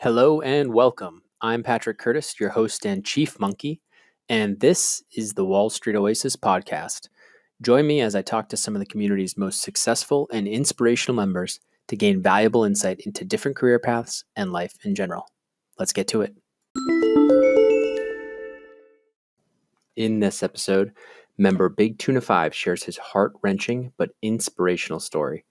Hello and welcome. I'm Patrick Curtis, your host and chief monkey, and this is the Wall Street Oasis podcast. Join me as I talk to some of the community's most successful and inspirational members to gain valuable insight into different career paths and life in general. Let's get to it. In this episode, member Big Tuna 5 shares his heart-wrenching but inspirational story.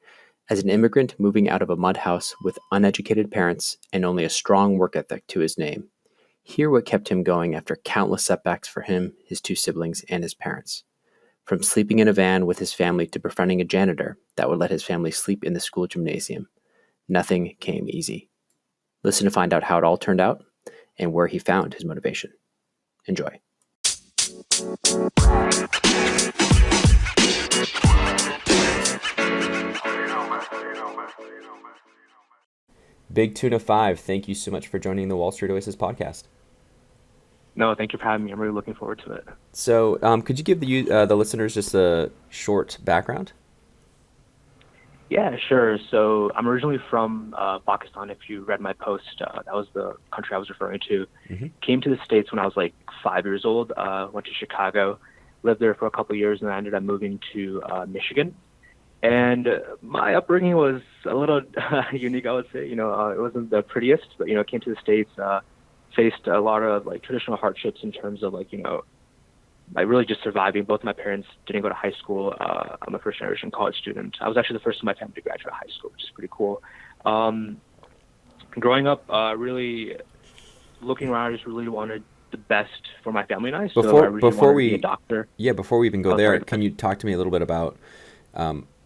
As an immigrant moving out of a mud house with uneducated parents and only a strong work ethic to his name. Hear what kept him going after countless setbacks for him, his two siblings, and his parents. From sleeping in a van with his family to befriending a janitor that would let his family sleep in the school gymnasium. Nothing came easy. Listen to find out how it all turned out and where he found his motivation. Enjoy. Big Tuna 5, thank you so much for joining the Wall Street Oasis podcast. No, thank you for having me. I'm really looking forward to it. So, could you give the listeners just a short background? Yeah, sure. So I'm originally from Pakistan. If you read my post, that was the country I was referring to. Mm-hmm. Came to the States when I was like 5 years old. Went to Chicago, lived there for a couple of years, and I ended up moving to Michigan. And my upbringing was a little unique, I would say. It wasn't the prettiest, but, came to the States, faced a lot of like traditional hardships in terms of like, really just surviving. Both my parents didn't go to high school. I'm a first generation college student. I was actually the first in my family to graduate high school, which is pretty cool. Growing up, really looking around, I just really wanted the best for my family and I. So I really wanted to be a doctor. Yeah, before we even go there, can you talk to me a little bit about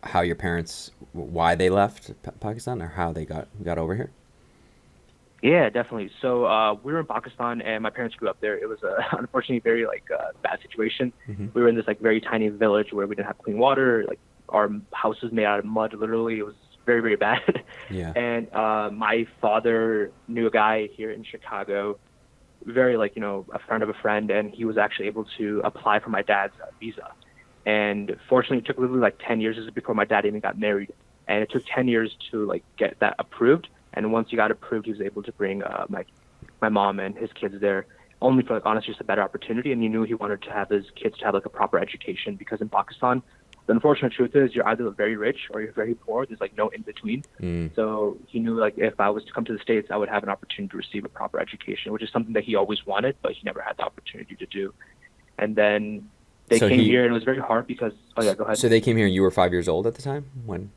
how your parents, why they left Pakistan or how they got over here? Yeah, definitely. So we were in Pakistan, and my parents grew up there. It was unfortunately very bad situation. Mm-hmm. We were in this like very tiny village where we didn't have clean water. Like our house was made out of mud. Literally, it was very, very bad. Yeah. And my father knew a guy here in Chicago, very a friend of a friend, and he was actually able to apply for my dad's visa. And fortunately, it took literally like 10 years before my dad even got married, and it took 10 years to like get that approved. And once he got approved, he was able to bring my mom and his kids there, only for like honestly just a better opportunity. And he knew he wanted to have his kids to have like a proper education, because in Pakistan, the unfortunate truth is you're either very rich or you're very poor. There's like no in between. So he knew like if I was to come to the States, I would have an opportunity to receive a proper education, which is something that he always wanted, but he never had the opportunity to do. And then they came here, and it was very hard because go ahead. So they came here and you were 5 years old at the time when?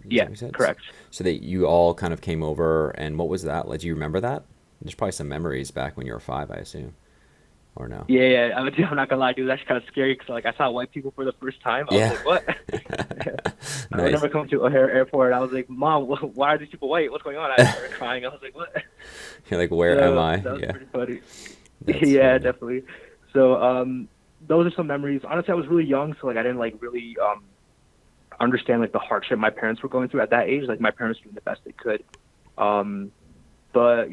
Yeah, correct. So you all kind of came over, and what was that like? Do you remember that? There's probably some memories back when you were 5, I assume, or no? Yeah. I'm not gonna lie, dude. That's kind of scary because I saw white people for the first time. I was like, what? Nice. I remember coming to O'Hare Airport. I was like, Mom, why are these people white? What's going on? I started crying. I was like, what? You're like, where am I? That was pretty funny. Yeah, funny. Definitely. So those are some memories. Honestly, I was really young, so like I didn't like really understand like the hardship my parents were going through at that age. Like my parents were doing the best they could. But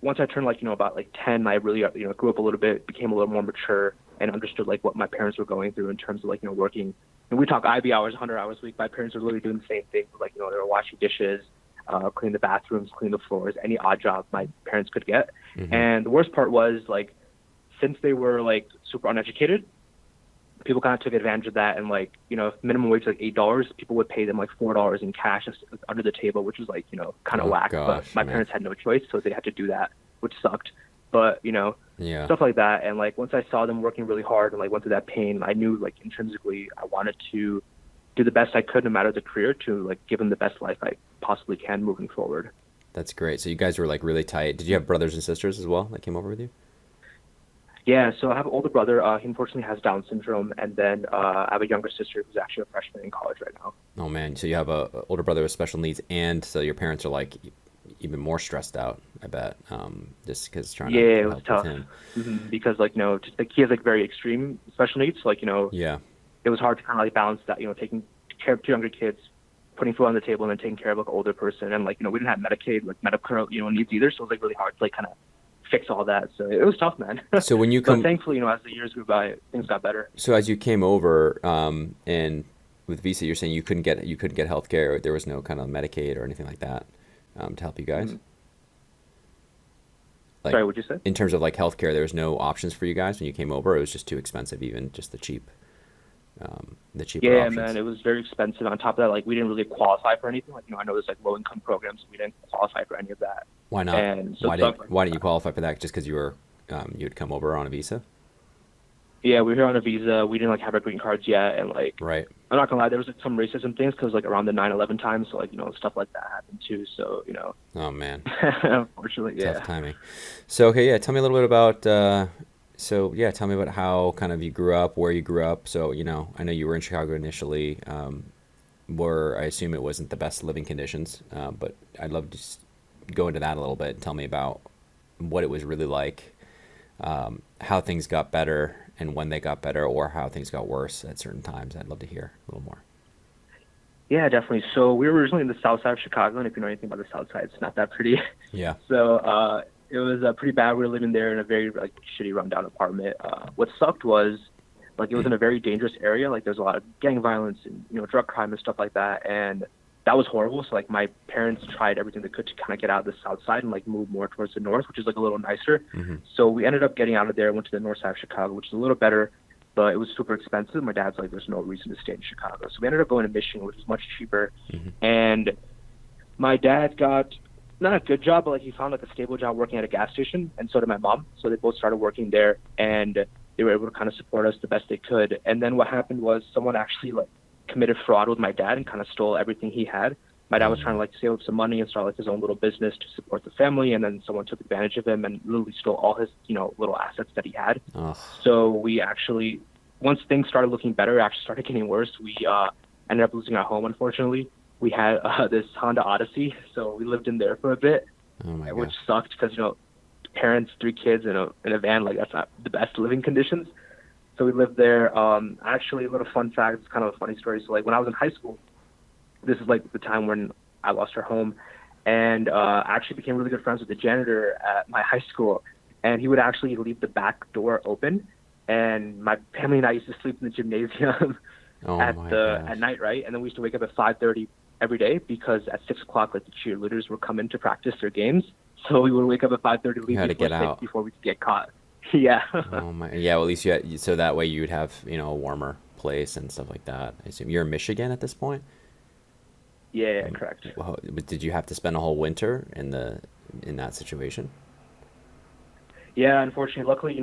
once I turned about 10, I really grew up a little bit, became a little more mature, and understood like what my parents were going through in terms of working. And we talk IB hours, 100 hours a week. My parents were literally doing the same thing. Like they were washing dishes, cleaning the bathrooms, cleaning the floors, any odd job my parents could get. Mm-hmm. And the worst part was since they were super uneducated, people kind of took advantage of that, and if minimum wage was $8, people would pay them $4 in cash under the table, which was kind of whack. Gosh, but my parents had no choice, so they had to do that, which sucked. But yeah. Stuff like that. And once I saw them working really hard and went through that pain, I knew intrinsically I wanted to do the best I could, no matter the career, to give them the best life I possibly can moving forward. That's great. So you guys were really tight. Did you have brothers and sisters as well that came over with you? Yeah, so I have an older brother. He unfortunately has Down syndrome, and then I have a younger sister who's actually a freshman in college right now. Oh man, so you have a older brother with special needs, and so your parents are even more stressed out, I bet, just because trying to it help was tough. with him. Mm-hmm. Because he has very extreme special needs. Yeah, it was hard to kind of balance that. Taking care of two younger kids, putting food on the table, and then taking care of an older person, and we didn't have Medicaid, medical needs either, so it was really hard to kind of fix all that. So it was tough, man. So when you come, but thankfully, as the years grew by, things got better. So as you came over, and with visa, you're saying you couldn't get health care. There was no kind of Medicaid or anything like that to help you guys. Like Sorry, what'd you say? in terms of like healthcare, there was no options for you guys when you came over. It was just too expensive, even just the cheaper Yeah, man, options. it was very expensive. On top of that, like we didn't really qualify for anything. Like, I know there's like low income programs, we didn't qualify for any of that. Why not? And so it sucked. Like, Why didn't you qualify for that? Just because you had come over on a visa, yeah, we were here on a visa. We didn't like have our green cards yet, and like right? I'm not gonna lie, there was like some racism things because like around the 9/11 time, so like stuff like that happened too. So Oh man, unfortunately, tough yeah. timing. So okay, yeah, tell me a little bit about. So yeah, tell me about how kind of you grew up, where you grew up. So I know you were in Chicago initially. Where I assume it wasn't the best living conditions, but I'd love to just go into that a little bit and tell me about what it was really like, how things got better and when they got better, or how things got worse at certain times. I'd love to hear a little more. Yeah, definitely. So we were originally in the south side of Chicago, and if you know anything about the south side, it's not that pretty. Yeah. So it was pretty bad. We were living there in a very like shitty, rundown apartment. What sucked was like it was in a very dangerous area. Like there's a lot of gang violence and drug crime and stuff like that, and that was horrible. So like my parents tried everything they could to kind of get out of the south side and like move more towards the north, which is like a little nicer. Hmm. So we ended up getting out of there, went to the north side of Chicago, which is a little better, but it was super expensive. My dad's like, there's no reason to stay in Chicago. So we ended up going to Michigan, which is much cheaper. Hmm. And my dad got not a good job, but like he found like a stable job working at a gas station, and so did my mom. So they both started working there, and they were able to kind of support us the best they could. And then what happened was someone actually like committed fraud with my dad and kind of stole everything he had. My dad was trying to like save up some money and start like his own little business to support the family, and then someone took advantage of him and literally stole all his little assets that he had. Oh, So we actually, once things started looking better, it actually started getting worse. We ended up losing our home, unfortunately. We had this Honda Odyssey, so we lived in there for a bit, oh my which gosh. sucked because parents, 3 kids in a van, like that's not the best living conditions. So we lived there. Actually, a little fun fact, it's kind of a funny story. So like when I was in high school, this is like the time when I lost our home, and I actually became really good friends with the janitor at my high school, and he would actually leave the back door open, and my family and I used to sleep in the gymnasium Oh my gosh. at night, right? And then we used to wake up at 5:30 every day because at 6 o'clock, like the cheerleaders would come in to practice their games. So we would wake up at 5:30, You leave had to before get 6 out. before we could get caught. Yeah. Oh my. Yeah. Well, at least you had, so that way you would have a warmer place and stuff like that. I assume you're in Michigan at this point. Yeah, correct. Well, but did you have to spend a whole winter in that situation? Yeah, unfortunately, luckily,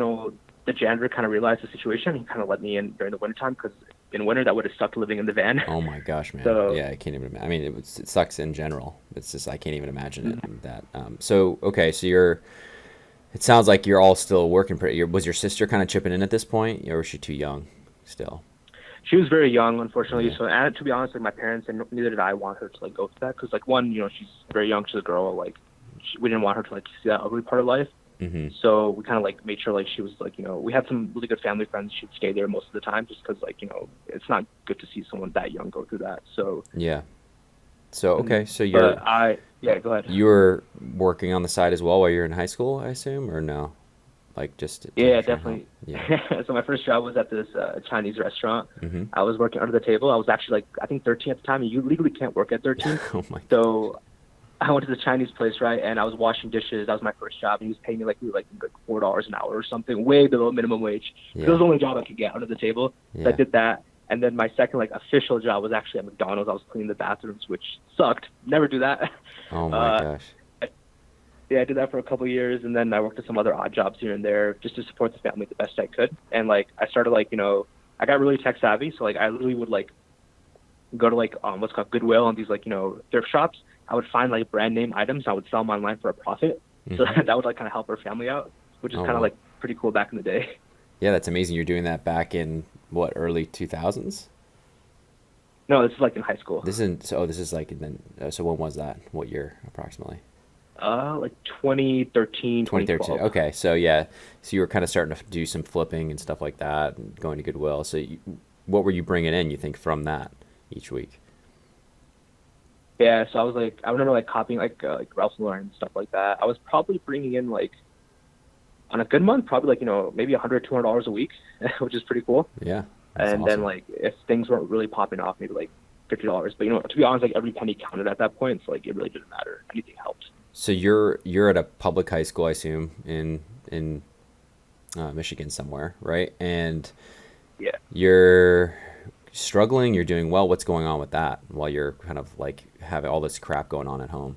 the janitor kind of realized the situation. He kind of let me in during the wintertime because in winter that would have sucked living in the van. Oh my gosh, man. So Yeah, I can't even. I mean, it sucks in general. It's just I can't even imagine it. That. So okay, so you're. It sounds like you're all still working. Was your sister kind of chipping in at this point, or was she too young still? she was very young, unfortunately. Yeah. So, and to be honest, like my parents and neither did I want her to like go through that because, like, one, she's very young. She's a girl. Like, we didn't want her to like see that ugly part of life. Hmm. So we kind of like made sure like she was like we had some really good family friends. She'd stay there most of the time just because like it's not good to see someone that young go through that. So Yeah. So okay, so but yeah, go ahead. you were working on the side as well while you're in high school, I assume, or no? Like just to Yeah, try and help. definitely. Yeah. So my first job was at this Chinese restaurant. Hmm. I was working under the table. I was actually like I think 13 at the time, and you legally can't work at 13. Oh my. So I went to the Chinese place, right, and I was washing dishes. That was my first job, and he was paying me like $4 an hour or something, way below minimum wage. It was Yeah. the only job I could get under the table. So I Yeah. did that, and then my second like official job was actually at McDonald's. I was cleaning the bathrooms, which sucked. Never do that. Oh my Uh, gosh. yeah, I did that for a couple of years, and then I worked at some other odd jobs here and there just to support the family the best I could. And like I started like I got really tech savvy, so like I literally would like go to like what's called Goodwill and these like thrift shops. I would find like brand name items. I would sell them online for a profit. So Hmm. that would like kind of help our family out, which is Oh kind of wow. like pretty cool back in the day. Yeah, that's amazing. You're doing that back in what, early 2000s? No, this is like in high school. This isn't. So this is like then. So when was that? What year approximately? Like 2013, 2013. 2012. Okay, so yeah, so you were kind of starting to do some flipping and stuff like that, and going to Goodwill. So what were you bringing in? You think from that each week? Yeah, so I was like, I remember like copying like Ralph Lauren and stuff like that. I was probably bringing in like on a good month, probably like maybe $100, $200 a week, which is pretty cool. Yeah, that's And then awesome. like if things weren't really popping off, maybe like $50. But to be honest, like every penny counted at that point. So like it really didn't matter. Anything helped. So you're at a public high school, I assume, in Michigan somewhere, right? And Yeah. you're struggling, you're doing well. What's going on with that while you're kind of like having all this crap going on at home?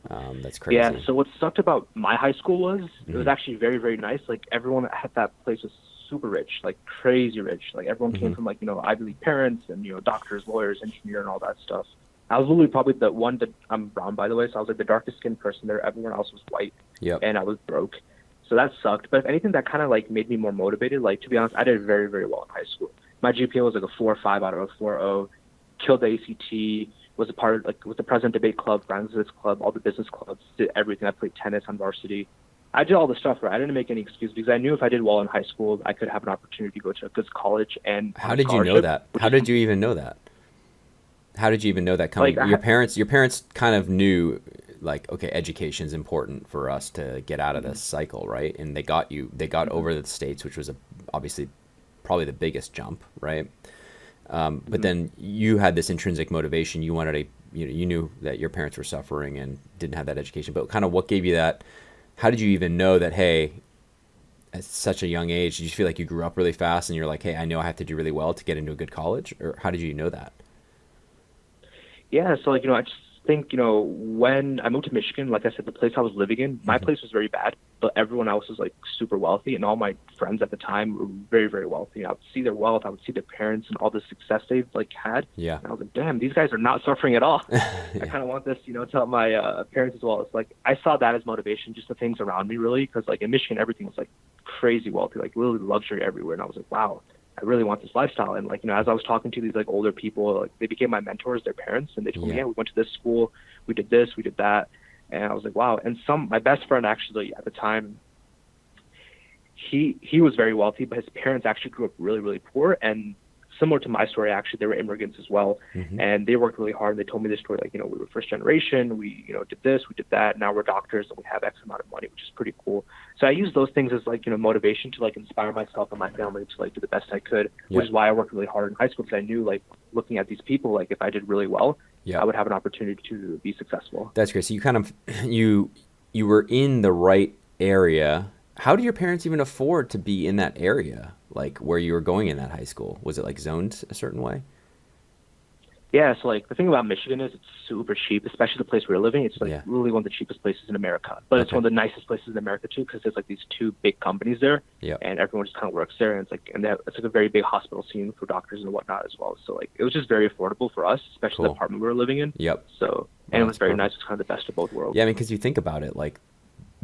That's Yeah, crazy. so what sucked about my high school was it was Hmm. actually very, very nice. Like everyone at that place was super rich, like crazy rich. Like everyone came Hmm. from like, Ivy League parents and, doctors, lawyers, engineer and all that stuff. I was literally probably the one that I'm brown by the way, so I was like the darkest skinned person there. Everyone else was white Yep. and I was broke. So that sucked. But if anything that kind of like made me more motivated, like to be honest, I did very, very well in high school. My GPA was like a 4.5 out of a 4.0, killed the ACT, was a part of like with the president debate club, Friends of this club, all the business clubs, did everything. I played tennis on varsity. I did all the stuff right. I didn't make any excuse because I knew if I did well in high school, I could have an opportunity to go to a good college and on How a did you know scholarship, that? which How is did you even know that? How did you even know that like coming? Your parents kind of knew like, okay, education is important for us to get out of this cycle, right? And they got over the States, which was obviously probably the biggest jump, right? But then you had this intrinsic motivation. You wanted you knew that your parents were suffering and didn't have that education. But kind of what gave you that? How did you even know that? Hey, at such a young age, did you feel like you grew up really fast and you're like, hey, I know I have to do really well to get into a good college? Or how did you know that? Yeah, so like, I just think, when I moved to Michigan, like I said, the place I was living in, my Hmm. place was very bad, but everyone else was like super wealthy, and all my friends at the time were very, very wealthy. I would see their wealth, I would see their parents and all the success they've like had, Yeah. and I was like, damn, these guys are not suffering at all. I Yeah. kind of want this, to help my parents as well. It's like I saw that as motivation, just the things around me, really, because like in Michigan, everything was like crazy wealthy, like literally luxury everywhere, and I was like, wow. I really want this lifestyle. And like, as I was talking to these like older people, like they became my mentors, their parents, and they told me, Yeah. yeah, we went to this school, we did this, we did that. And I was like, wow. And my best friend actually at the time, he was very wealthy, but his parents actually grew up really, really poor. And similar to my story, actually, they were immigrants as well. Hmm. And they worked really hard. They told me this story, like, we were first generation, we, did this, we did that. Now we're doctors and we have X amount of money, which is pretty cool. So I use those things as like, motivation to like inspire myself and my family to like do the best I could, which Yep. is why I worked really hard in high school because I knew like looking at these people, like if I did really well, I Yep. would have an opportunity to be successful. That's great. So you kind of you were in the right area. How do your parents even afford to be in that area, like where you were going in that high school? Was it like zoned a certain way? Yeah, so like the thing about Michigan is it's super cheap, especially the place we're living. It's like Yeah. really one of the cheapest places in America, but it's Okay. one of the nicest places in America too because there's like these two big companies there, Yep. and everyone just kind of works there. And it's like it's like a very big hospital scene for doctors and whatnot as well. So like it was just very affordable for us, especially the Cool. apartment we were living in. Yep. So and Well, it that's was very nice. perfect. It's kind of the best of both worlds. Yeah, I mean, because you think about it, like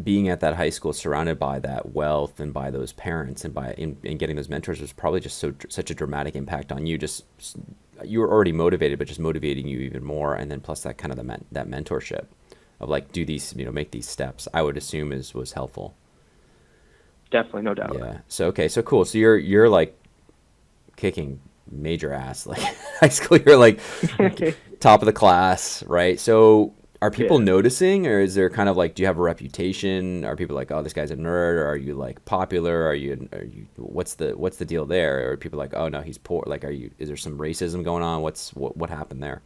being at that high school, surrounded by that wealth and by those parents and and getting those mentors was probably just such a dramatic impact on you. Just you were already motivated, but just motivating you even more, and then plus that kind of that mentorship of like do these, make these steps. I would assume is was helpful. Definitely, no doubt. Yeah. So okay. So cool. So you're like kicking major ass. Like high school, you're like top of the class, right? So are people Yeah. noticing, or is there kind of like, do you have a reputation? Are people like, oh, this guy's a nerd? Or are you like popular? Are you what's the deal there? Or are people like, oh no, he's poor? Like, is there some racism going on? What happened there?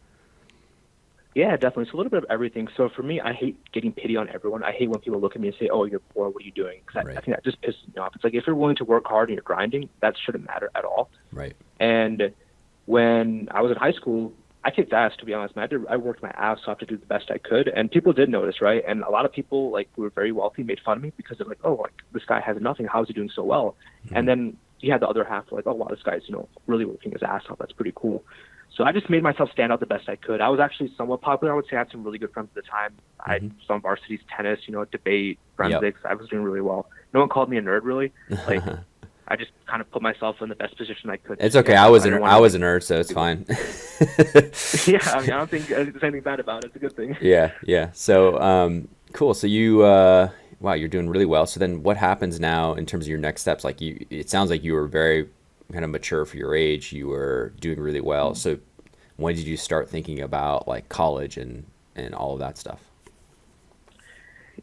Yeah, definitely. It's a little bit of everything. So for me, I hate getting pity on everyone. I hate when people look at me and say, "Oh, you're poor. What are you doing?" Because I Right. think that just pisses me off. It's like if you're willing to work hard and you're grinding, that shouldn't matter at all. Right. And when I was in high school, I kicked ass, to be honest. Man, I worked my ass off to do the best I could, and people did notice, right? And a lot of people, like who were very wealthy, made fun of me because they're like, "Oh, like this guy has nothing. How is he doing so well?" And then you had the other half, like, "Oh, wow, this guy's really working his ass off. That's pretty cool." So I just made myself stand out the best I could. I was actually somewhat popular. I would say I had some really good friends at the time. I had some varsities, tennis, debate, Yep. forensics. I was doing really well. No one called me a nerd, really. Like I just kind of put myself in the best position I could to It's okay. stand I out. was I didn't want I to was like a nerd, so it's do fine. yeah, I mean, I don't think there's anything bad about it. It's a good thing. Yeah, yeah. So, cool. So wow, you're doing really well. So then, what happens now in terms of your next steps? Like it sounds like you were very kind of mature for your age. You were doing really well. So, when did you start thinking about like college and all of that stuff?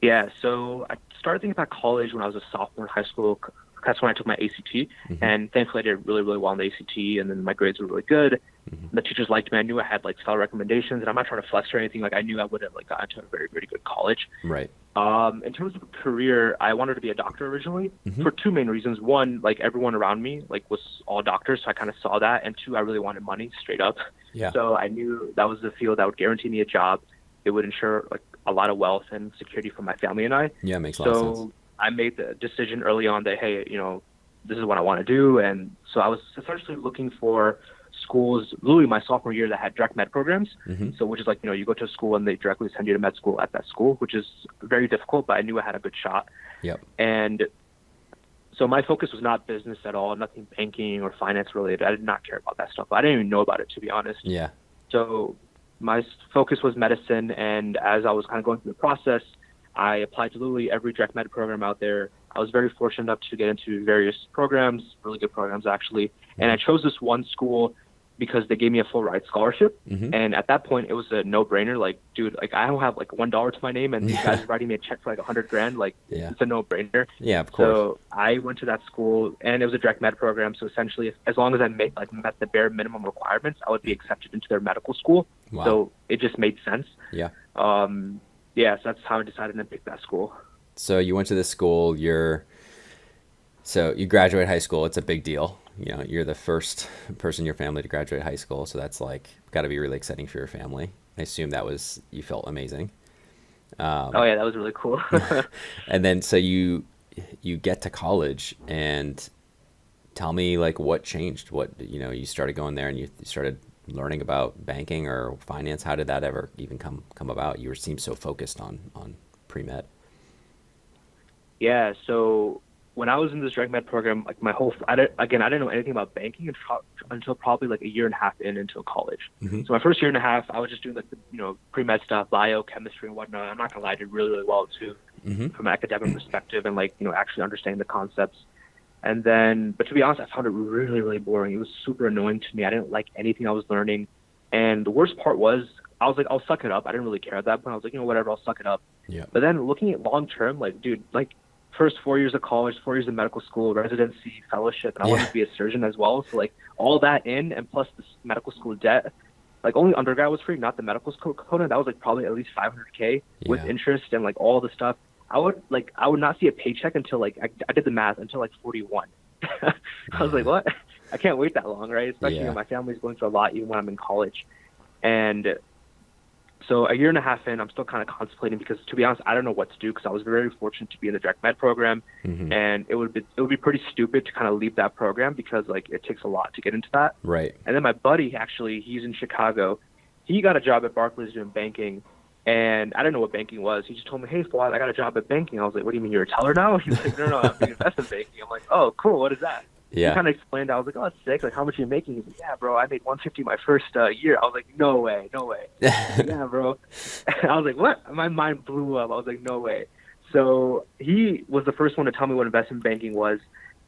Yeah, so I started thinking about college when I was a sophomore in high school. That's when I took my ACT, Hmm. and thankfully I did really, really well in the ACT, and then my grades were really good. Mm-hmm. The teachers liked me. I knew I had like stellar recommendations, and I'm not trying to flex or anything. Like I knew I would have like gotten to a very, very good college. Right. In terms of career, I wanted to be a doctor originally Mm-hmm. for two main reasons. One, like everyone around me like was all doctors, so I kind of saw that. And two, I really wanted money straight up. Yeah. So I knew that was the field that would guarantee me a job. It would ensure like a lot of wealth and security for my family and I. Yeah, makes a lot of sense. So I made the decision early on that, hey, this is what I want to do. And so I was essentially looking for schools, literally my sophomore year, that had direct med programs. Mm-hmm. So which is like, you go to a school and they directly send you to med school at that school, which is very difficult, but I knew I had a good shot. Yep. And so my focus was not business at all, nothing banking or finance related. I did not care about that stuff. I didn't even know about it, to be honest. Yeah. So my focus was medicine. And as I was kind of going through the process, I applied to literally every direct med program out there. I was very fortunate enough to get into various programs, really good programs actually. And I chose this one school because they gave me a full ride scholarship. Mm-hmm. And at that point, it was a no-brainer. Like, dude, like I don't have like $1 to my name, and these guys are writing me a check for like $100,000. Like, Yeah. it's a no-brainer. Yeah, of course. So I went to that school, and it was a direct med program. So essentially, as long as I met the bare minimum requirements, I would be accepted into their medical school. Wow. So it just made sense. Yeah. So that's how I decided to pick that school. So you went to this school. So you graduate high school. It's a big deal. You're the first person in your family to graduate high school. So that's like got to be really exciting for your family. I assume you felt amazing. Oh yeah, that was really cool. And then so you get to college, and tell me like what changed. What you started going there and you started learning about banking or finance. How did that ever even come about? You seemed so focused on pre-med. Yeah, so when I was in this direct med program, like I didn't know anything about banking until probably like a year and a half into college. Mm-hmm. So my first year and a half, I was just doing like the pre-med stuff, biochemistry and whatnot. I'm not gonna lie, I did really, really well too, Mm-hmm. from an academic perspective and like actually understanding the concepts. And then, but to be honest, I found it really, really boring. It was super annoying to me. I didn't like anything I was learning. And the worst part was, I was like, I'll suck it up. I didn't really care at that point. I was like, whatever, I'll suck it up. Yeah. But then looking at long term, like, dude, like first 4 years of college, 4 years of medical school, residency, fellowship, and I wanted to be a surgeon as well. So like all that and plus this medical school debt, like only undergrad was free, not the medical school component. That was like probably at least $500K with interest and like all the stuff. I would not see a paycheck until like I did the math until like 41. I was like, what? I can't wait that long, right? Especially my family's going through a lot even when I'm in college. And so a year and a half in, I'm still kind of contemplating because, to be honest, I don't know what to do because I was very fortunate to be in the direct med program, Mm-hmm. and it would be pretty stupid to kind of leave that program because like it takes a lot to get into that. Right. And then my buddy, actually, he's in Chicago. He got a job at Barclays doing banking, and I didn't know what banking was. He just told me, hey, Fawad, I got a job at banking. I was like, what do you mean, you're a teller now? He's like, no, I'm doing investment banking. I'm like, oh, cool, what is that? Yeah. He kind of explained. I was like, oh, that's sick. Like, how much are you making? He's like, yeah, bro, I made $150 my first year. I was like, no way. Yeah, bro. I was like, what? My mind blew up. I was like, no way. So he was the first one to tell me what investment banking was,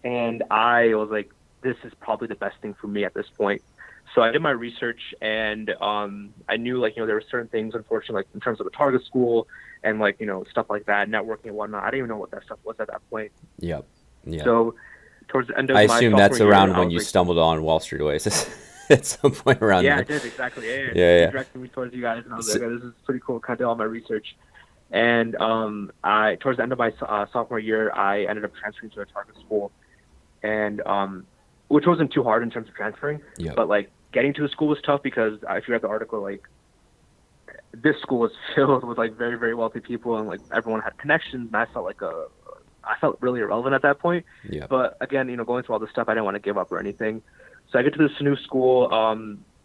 and I was like, this is probably the best thing for me at this point. So I did my research, and I knew like there were certain things, unfortunately, like in terms of a target school and like stuff like that, networking and whatnot. I didn't even know what that stuff was at that point. Yep. Yeah. So towards the end of I my assume sophomore that's year, around I when was you like, stumbled on Wall Street Oasis at some point around yeah, there. I did exactly. Yeah. Yeah. He directed me towards you guys, and I was like, oh, this is pretty cool. Kind of did all my research, and I towards the end of my sophomore year, I ended up transferring to a target school, and which wasn't too hard in terms of transferring, but like getting to a school was tough because if you read the article, like this school was filled with like very, very wealthy people, and like everyone had connections, and I felt really irrelevant at that point. Yeah. But again, going through all this stuff, I didn't want to give up or anything. So I get to this new school,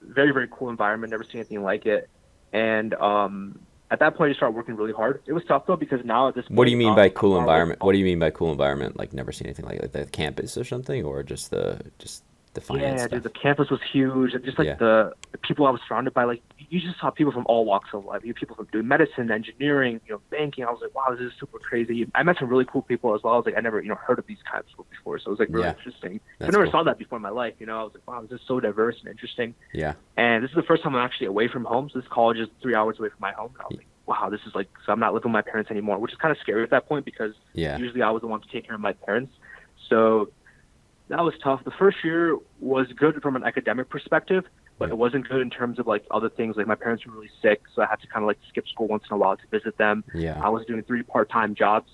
very, very cool environment, never seen anything like it. And at that point, I started working really hard. It was tough though because now at this point, What do you mean by cool environment? What do you mean by cool environment? Like never seen anything like the campus or something, or just the finance stuff? Dude, the campus was huge. Just like the people I was surrounded by, like you just saw people from all walks of life. You people from doing medicine, engineering, banking. I was like, wow, this is super crazy. I met some really cool people as well. I was like, I never, heard of these kinds of people before. So it was like really interesting. I never saw that before in my life. I was like, wow, this is so diverse and interesting. Yeah. And this is the first time I'm actually away from home. So this college is 3 hours away from my home. And I was like, wow, this is like, so I'm not living with my parents anymore, which is kind of scary at that point because usually I was the one to take care of my parents. So that was tough. The first year was good from an academic perspective, but Yep. it wasn't good in terms of like other things. Like my parents were really sick, so I had to kind of like skip school once in a while to visit them. Yeah. I was doing 3 part-time jobs.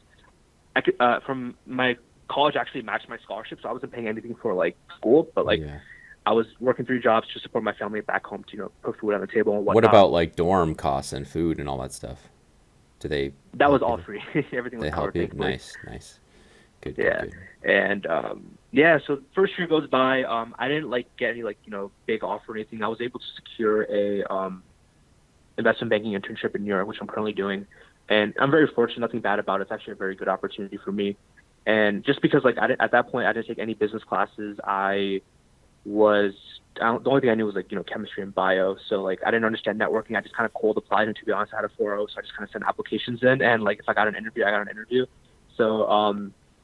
I could, from my college actually matched my scholarship, so I wasn't paying anything for like school, but like Yeah. I was working 3 jobs to support my family back home to, put food on the table and What whatnot. about like dorm costs and food and all that stuff? Do they That was help all you? free. Everything was They help covered, you? thankfully. Nice, nice. Good, good, Yeah. good. And yeah, so first year goes by. I didn't like get any like, big offer or anything. I was able to secure a investment banking internship in New York, which I'm currently doing. And I'm very fortunate, nothing bad about it. It's actually a very good opportunity for me. And just because like at that point I didn't take any business classes, the only thing I knew was like, chemistry and bio. So like I didn't understand networking. I just kind of cold applied, and to be honest, I had a 4.0, so I just kind of sent applications in, and like if I got an interview, I got an interview. So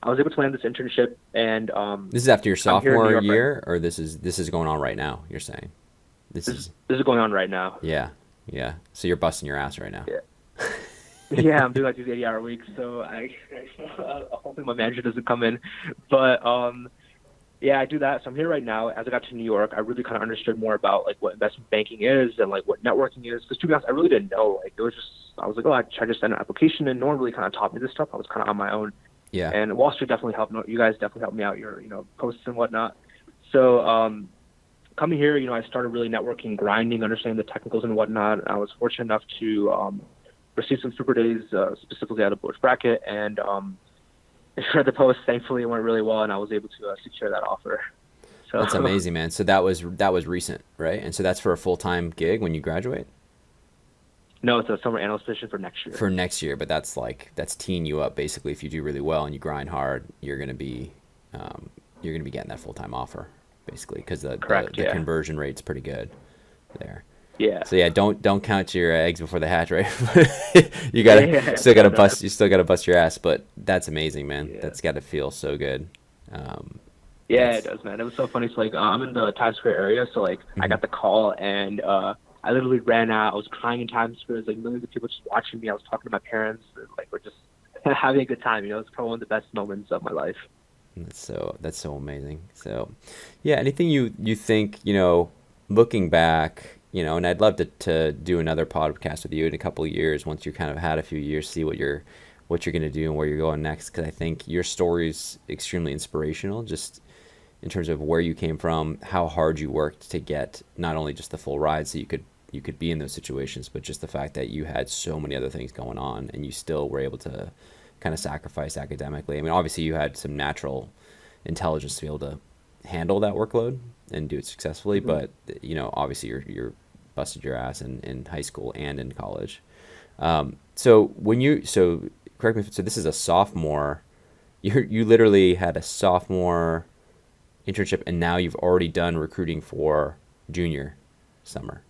I was able to land this internship, and This is after your I'm here in New sophomore York right. year, or this is going on right now, you're saying? This This, is this is going on right now. yeah, yeah. So you're busting your ass right now. Yeah. Yeah, I'm doing like these 80-hour weeks, so hopefully my manager doesn't come in. But yeah, I do that. So I'm here right now. As I got to New York, I really kind of understood more about like what investment banking is and like what networking is. Because to be honest, I really didn't know. Like it was just I was like, oh, I just send an application, and no one really kind of taught me this stuff. I was kind of on my own. Yeah. And Wall Street definitely helped. You guys definitely helped me out. Your posts and whatnot. So coming here, I started really networking, grinding, understanding the technicals and whatnot. I was fortunate enough to receive some super days, specifically out of Bulge bracket, and I read the post. Thankfully, it went really well, and I was able to secure that offer. So That's amazing, man. So that was recent, right? And so that's for a full-time gig when you graduate? no, it's a summer analyst position for next year. For next year, but that's teeing you up basically. If you do really well and you grind hard, you're gonna be getting that full-time offer basically because Correct. the Yeah. conversion rate's pretty good there. Yeah. So yeah, don't count your eggs before they hatch, right? You Yeah. gotta Yeah. still gotta No, no. bust you still gotta bust your ass, but that's amazing, man. Yeah. That's got to feel so good. Um, Yeah, it that's does, man. It was so funny. So like, I'm in the Times Square area, so like, I mhm. got the call, and I literally ran out. I was crying in Times Square. There's like millions of people just watching me. I was talking to my parents, and, like we're just having a good time. It's probably one of the best moments of my life. That's so amazing. So, yeah, anything you think, looking back, and I'd love to do another podcast with you in a couple of years once you kind of had a few years, see what you're going to do and where you're going next because I think your story is extremely inspirational just in terms of where you came from, how hard you worked to get not only just the full ride so you could be in those situations, but just the fact that you had so many other things going on and you still were able to kind of sacrifice academically. I mean, obviously you had some natural intelligence to be able to handle that workload and do it successfully, Hmm. but obviously you're busted your ass in high school and in college. So correct me if so this is a sophomore. You literally had a sophomore internship and now you've already done recruiting for junior summer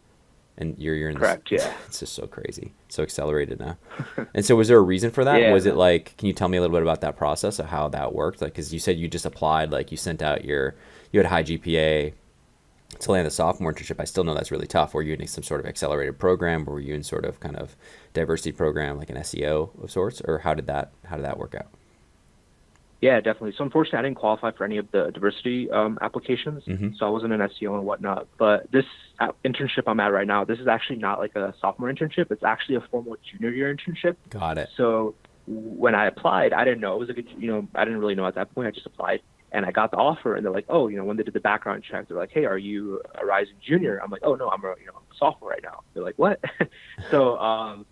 and you're in this Correct. Yeah. it's just so crazy so accelerated now and so was there a reason for that Yeah, was it man. like can you tell me a little bit about that process of how that worked like because you said you just applied like you had a high GPA to land a sophomore internship. I still know that's really tough. Were you in some sort of accelerated program? Were you in sort of kind of diversity program like an SEO of sorts or how did that work out? Yeah, definitely. So unfortunately, I didn't qualify for any of the diversity applications, Mm-hmm. so I wasn't an SEO and whatnot. But this internship I'm at right now, this is actually not like a sophomore internship. It's actually a formal junior year internship. Got it. So when I applied, I didn't know it was a good, I didn't really know at that point. I just applied and I got the offer, and they're like, oh, when they did the background check, they're like, hey, are you a rising junior? I'm like, oh no, I'm a sophomore right now. They're like, what? So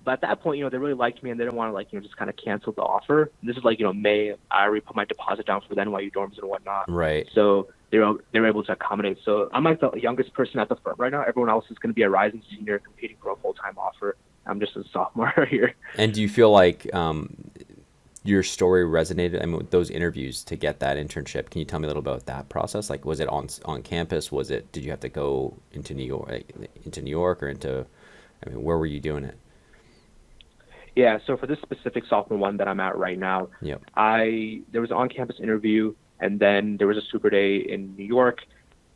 but at that point, they really liked me, and they didn't want to like just kind of cancel the offer. This is like May. I already put my deposit down for the NYU dorms and whatnot, Right. so they were able to accommodate. So I'm like the youngest person at the firm right now. Everyone else is going to be a rising senior competing for a full time offer. I'm just a sophomore here. And do you feel like your story resonated? I mean, with those interviews to get that internship, can you tell me a little about that process? Like, was it on campus? Did you have to go into New York, or into? I mean, where were you doing it? Yeah, so for this specific sophomore one that I'm at right now, Yep. there was an on-campus interview, and then there was a super day in New York.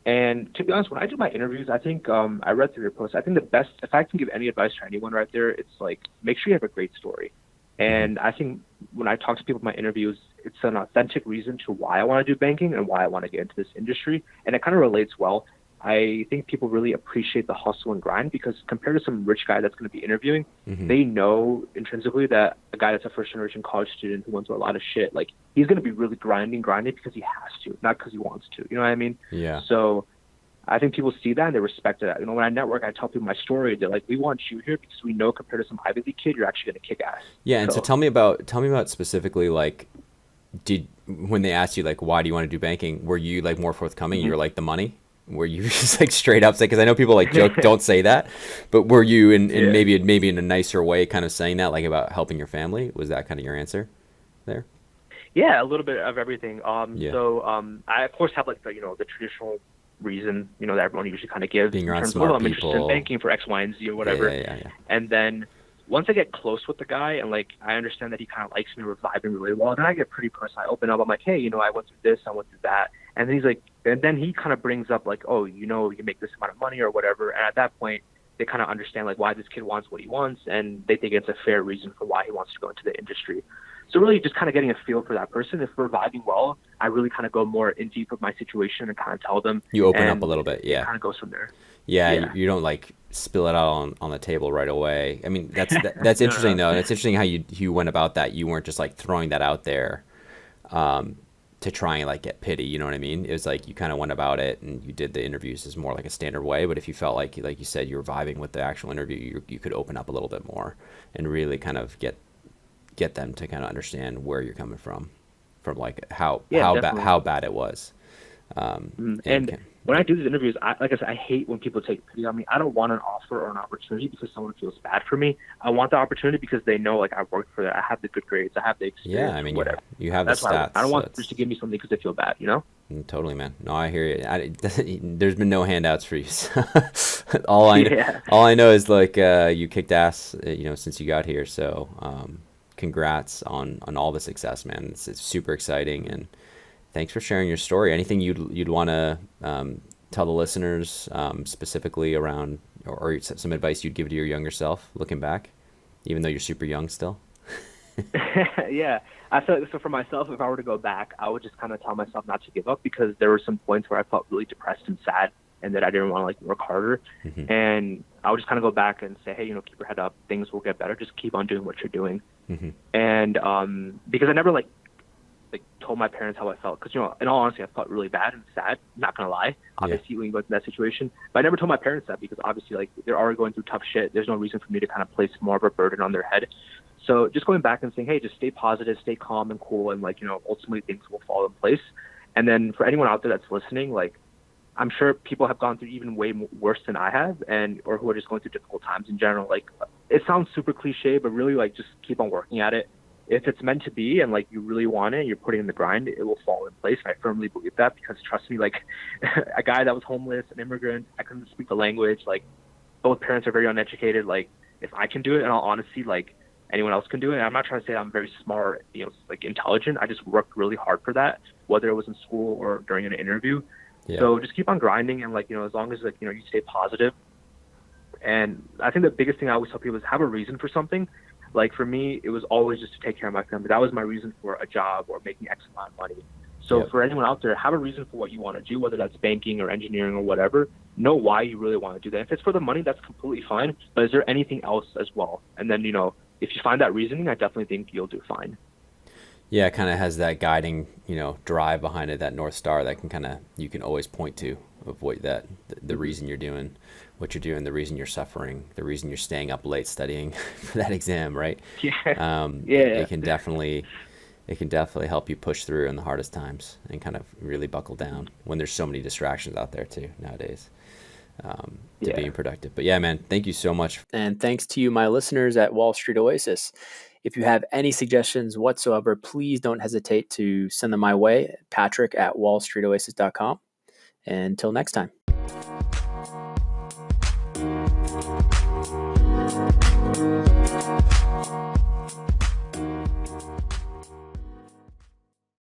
And to be honest, when I do my interviews, I think I read through your post. I think the best, if I can give any advice to anyone right there, it's like make sure you have a great story. Mm-hmm. And I think when I talk to people in my interviews, it's an authentic reason to why I want to do banking and why I want to get into this industry. And it kind of relates well. I think people really appreciate the hustle and grind because compared to some rich guy that's going to be interviewing, Mm-hmm. they know intrinsically that a guy that's a first generation college student who went through a lot of shit, like he's going to be really grinding because he has to, not because he wants to. You know what I mean? Yeah. So I think people see that and they respect that. You know, when I network, I tell people my story. They're like, "We want you here because we know compared to some Ivy League kid, you're actually going to kick ass." Yeah. And so So tell me about specifically, like, when they asked you, like, why do you want to do banking, were you like more forthcoming? You mhm. were like, the money? Were you just like straight up say, because I know people like joke, don't say that, but were you in Yeah. maybe in a nicer way kind of saying that, like, about helping your family? Was that kind of your answer there? Yeah, a little bit of everything. Yeah. I of course have like the traditional reason, that everyone usually kind of gives Being in around terms of, oh, smart I'm interested in people. banking for X, Y, and Z or Yeah, whatever. yeah, yeah, yeah. And then once I get close with the guy and like I understand that he kind of likes me, we're vibing really well, then I get pretty personal. I open up. I'm like, hey, I went through this, I went through that, and then he's like, and then he kind of brings up like, oh, you make this amount of money or whatever, and at that point. They kind of understand like why this kid wants what he wants, and they think it's a fair reason for why he wants to go into the industry. So really, just kind of getting a feel for that person. If we're vibing well, I really kind of go more in deep with my situation and kind of tell them, You open up a and little bit. it Yeah. kind of goes from there. Yeah, Yeah. you don't like spill it out on the table right away. I mean, that's No, no, interesting no. though. And it's interesting how you went about that. You weren't just like throwing that out there um, to try and like get pity. You know what I mean? It was like you kind of went about it and you did the interviews as more like a standard way. But if you felt like you said, you were vibing with the actual interview, you could open up a little bit more and really kind of get them to kind of understand where you're coming from like Yeah, definitely. how bad it was. And And when I do these interviews, like I said, I hate when people take pity on me. I don't want an offer or an opportunity because someone feels bad for me. I want the opportunity because they know like I've worked for that. I have the good grades. I have the yeah, I experience or mean, whatever. you have the That's why stats, I don't so want just it's to give me something because they feel bad. totally, man. No, I hear you. There's been no handouts for you. So all I Yeah. all I know is like you kicked ass, since you got here. So congrats on all the success, man. It's super exciting, and thanks for sharing your story. Anything you'd want to tell the listeners specifically around, or some advice you'd give to your younger self looking back, even though you're super young still? Yeah, I feel like so for myself, if I were to go back, I would just kind of tell myself not to give up because there were some points where I felt really depressed and sad, and that I didn't want to like work harder. Hmm. And I would just kind of go back and say, hey, keep your head up, things will get better. Just keep on doing what you're doing. Hmm. And because I never like told my parents how I felt, because in all honesty, I felt really bad and sad. Not gonna lie, Yeah. obviously when you go through that situation, but I never told my parents that because obviously like they're already going through tough shit. There's no reason for me to kind of place more of a burden on their head. So just going back and saying, hey, just stay positive, stay calm and cool, and like ultimately things will fall in place. And then for anyone out there that's listening, like I'm sure people have gone through even way worse than I have, or who are just going through difficult times in general. Like it sounds super cliche, but really like just keep on working at it. If it's meant to be and like you really want it, you're putting in the grind, it will fall in place. And I firmly believe that because trust me, like a guy that was homeless, an immigrant, I couldn't speak the language. Like both parents are very uneducated. Like if I can do it, in all honesty, like anyone else can do it. And I'm not trying to say I'm very smart, like intelligent. I just worked really hard for that, whether it was in school or during an interview. Yeah. So just keep on grinding and like, as long as like, you stay positive. And I think the biggest thing I always tell people is have a reason for something. Like for me, it was always just to take care of my family. That was my reason for a job or making X amount of money. So Yep. for anyone out there, have a reason for what you want to do, whether that's banking or engineering or whatever. Know why you really want to do that. If it's for the money, that's completely fine. But is there anything else as well? And then, if you find that reasoning, I definitely think you'll do fine. Yeah, it kind of has that guiding, drive behind it, that North Star that you can always point to of the reason you're doing what you're doing, the reason you're suffering, the reason you're staying up late studying for that exam, right? Yeah. It Yeah. can definitely help you push through in the hardest times and kind of really buckle down when there's so many distractions out there too nowadays, to Yeah. being productive. But yeah, man, thank you so much. And thanks to you, my listeners at Wall Street Oasis. If you have any suggestions whatsoever, please don't hesitate to send them my way, Patrick at wallstreetoasis.com. Until next time.